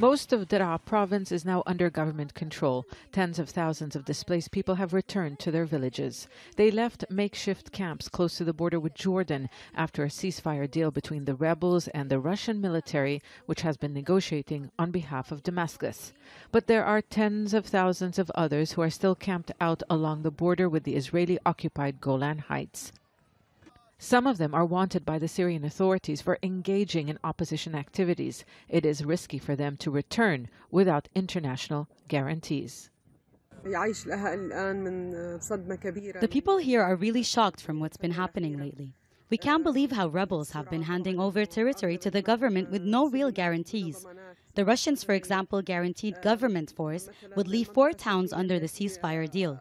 Most of Deraa province is now under government control. Tens of thousands of displaced people have returned to their villages. They left makeshift camps close to the border with Jordan after a ceasefire deal between the rebels and the Russian military, which has been negotiating on behalf of Damascus. But there are tens of thousands of others who are still camped out along the border with the Israeli-occupied Golan Heights. Some of them are wanted by the Syrian authorities for engaging in opposition activities. It is risky for them to return without international guarantees. The people here are really shocked from what's been happening lately. We can't believe how rebels have been handing over territory to the government with no real guarantees. The Russians, for example, guaranteed government force would leave 4 towns under the ceasefire deal.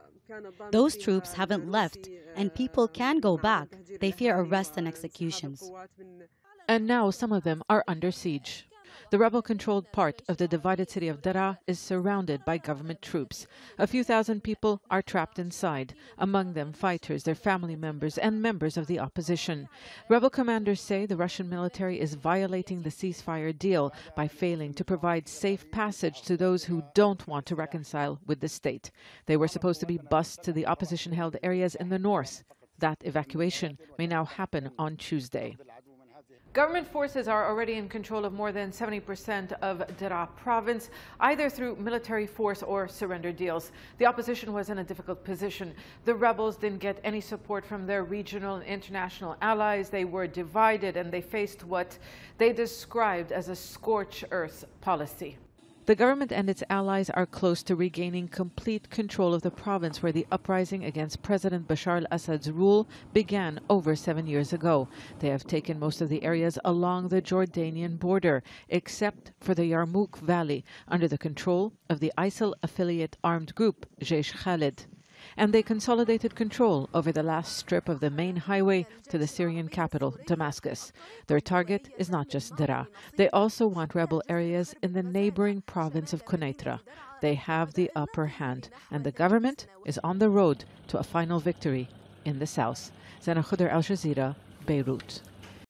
Those troops haven't left, and people can go back. They fear arrest and executions. And now some of them are under siege. The rebel-controlled part of the divided city of Deraa is surrounded by government troops. A few thousand people are trapped inside, among them fighters, their family members, and members of the opposition. Rebel commanders say the Russian military is violating the ceasefire deal by failing to provide safe passage to those who don't want to reconcile with the state. They were supposed to be bused to the opposition-held areas in the north. That evacuation may now happen on Tuesday. Government forces are already in control of more than 70% of Deraa province, either through military force or surrender deals. The opposition was in a difficult position. The rebels didn't get any support from their regional and international allies. They were divided and they faced what they described as a scorched earth policy. The government and its allies are close to regaining complete control of the province where the uprising against President Bashar al-Assad's rule began over 7 years ago. They have taken most of the areas along the Jordanian border, except for the Yarmouk Valley, under the control of the ISIL affiliate armed group, Jaish Khalid. And they consolidated control over the last strip of the main highway to the Syrian capital, Damascus. Their target is not just Deraa. They also want rebel areas in the neighbouring province of Khodr. They have the upper hand, and the government is on the road to a final victory in the south. Zeina, Khodr, Al Jazeera, Beirut.